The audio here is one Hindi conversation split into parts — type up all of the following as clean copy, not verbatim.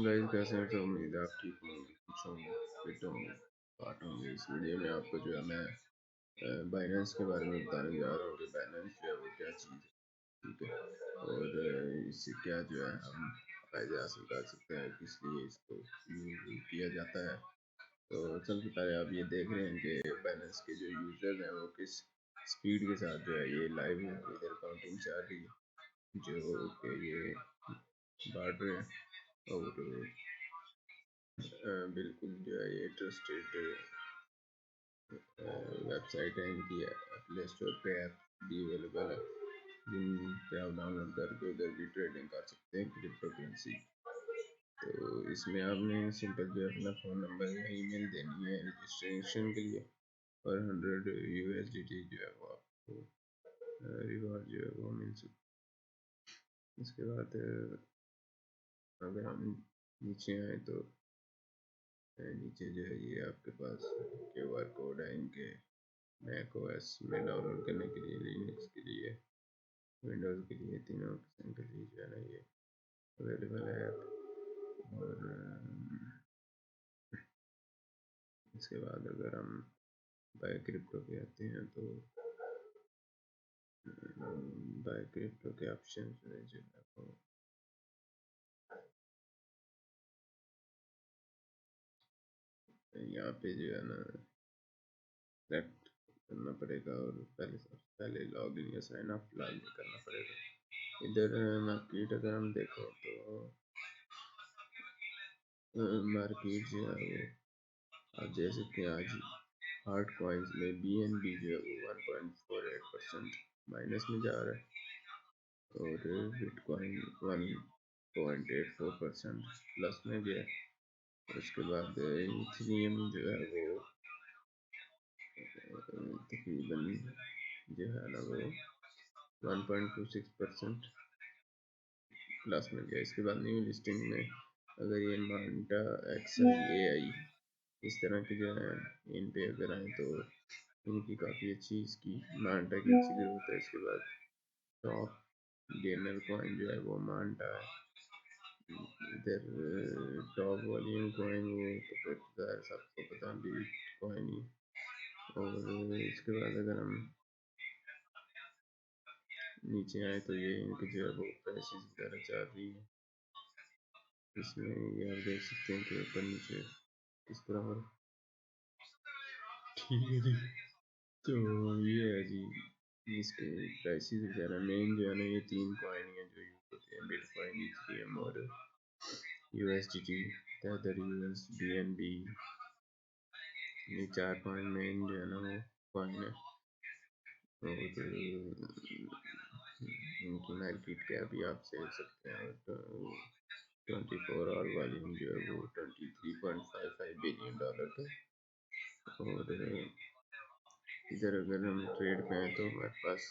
गाइस कैसे हैं? तो उम्मीद है आप ठीक होंगे, कुछ होंगे, फिट होंगे, पार्ट होंगे। इस वीडियो में आपको जो है मैं बाइनेंस के बारे में बताने जा रहा हूँ कि बाइनेंस जो है वो क्या चीज़ है, ठीक है। और इससे क्या जो है हम फायदे हासिल कर सकते हैं, किस लिए इसको यूज किया जाता है। तो सबसे पहले आप ये देख रहे हैं कि बाइनेंस के जो यूज़र हैं वो किस स्पीड के साथ जो है ये लाइव इधर काउंटिंग चल रही है, जो कि ये बढ़ रहे हैं। और बिल्कुल जो है ये ट्रस्टेड वेबसाइट है इनकी। प्ले स्टोर पे ऐप भी अवेलेबल है जिन पे आप डाउनलोड करके उधर भी ट्रेडिंग कर सकते हैं क्रिप्टो करेंसी। तो इसमें आपने सिंपल जो है अपना फ़ोन नंबर या ईमेल देनी है रजिस्ट्रेशन के लिए, और 100 USDT जो है वो आपको रिवॉर्ड जो है वो मिल सकती है। इसके बाद अगर हम नीचे आए तो नीचे जो है ये आपके पास QR कोड है इनके मैक ओएस में डाउनलोड करने के लिए, लिनक्स के लिए, विंडोज़ के लिए, तीनों किस्म के लिए जो है ना ये अवेलेबल है ऐप। और इसके बाद अगर हम बाय क्रिप्टो पे आते हैं तो बाय क्रिप्टो के ऑप्शन में जो है वो यहाँ पे जो है ना सेलेक्ट करना पड़ेगा, और पहले सबसे पहले लॉग इन या साइन अप लॉग इन करना पड़ेगा। इधर मार्केट अगर हम देखें तो मार्केट जो है वो आप देख सकते हैं आज हार्ड कॉइन्स में BNB जो है वो 1.48% माइनस में जा रहा है, और बिटकॉइन 1.84% प्लस में गया। उसके बाद इथेरियम जो है वो तकरीबन जो है ना वो 1.26% प्लस में गया। इसके बाद न्यू लिस्टिंग में अगर ये मांटा XLAI इस तरह के जो है इन पे अगर आए तो इनकी काफ़ी अच्छी इसकी मांटा की अच्छी ग्रोथ है। इसके बाद टॉप गेनर कॉइन जो है वो मांटा है। इधर टॉप वॉल्यूम कॉइन वो तो फिर सबको पता बिटकॉइन ही। और इसके बाद अगर हम नीचे आए तो ये इनकी जो है वो प्राइसेस वगैरह चल रही है। इसमें ये आप देख सकते हैं कि ऊपर नीचे किस तरह। और ठीक है जी, तो ये है जी इसके प्राइसेस वगैरह। मेन जो है ना ये 3 कॉइन है जो यूज होते हैं, बिटकॉइन, इथेरियम और USDT, तेदर BNB। ये 4 कॉइन मेन जो है ना वो कॉइन है। और इनकी मार्केट कैप भी आप देख सकते हैं। 24 आवर वॉल्यूम जो है वो $23.55 बिलियन का। और इधर अगर हम ट्रेड पे हैं तो हमारे पास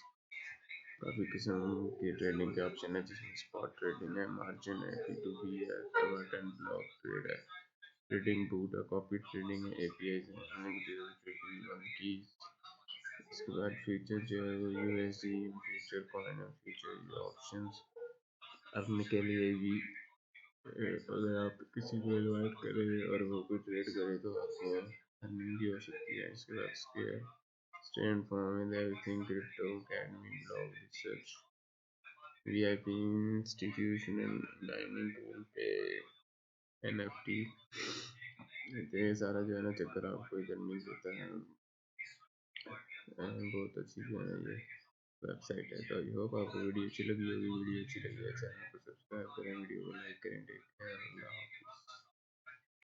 काफ़ी किस्म के ट्रेडिंग के ऑप्शन है, जिसमें स्पॉट ट्रेडिंग है, मार्जिन है, P2P है, कवर्ट एंड ब्लॉक ट्रेड है, ट्रेडिंग बूट है, कॉपी ट्रेडिंग है, APIs है, अनलिमिटेड ट्रेडिंग की। इसके बाद फ्यूचर जो है वो USD फ्यूचर कॉइन है, फ्यूचर ऑप्शंस अपने के लिए भी अगर आप किसी को इन्वाइट करें और वो कोई ट्रेड करे तो आपको अर्निंग भी हो सकती है। इसके बाद इसके stay inform with everything crypto academy blog research VIP institutional dining pool पे NFT। ये सारा जो है ना चक्कर आपको इधर मिल जाता है। बहुत अच्छी जो है ये वेबसाइट है। तो आई होप आपको वीडियो अच्छी लगी होगी। वीडियो अच्छी लगी है चैनल को सब्सक्राइब करें, वीडियो को लाइक करें। Take care.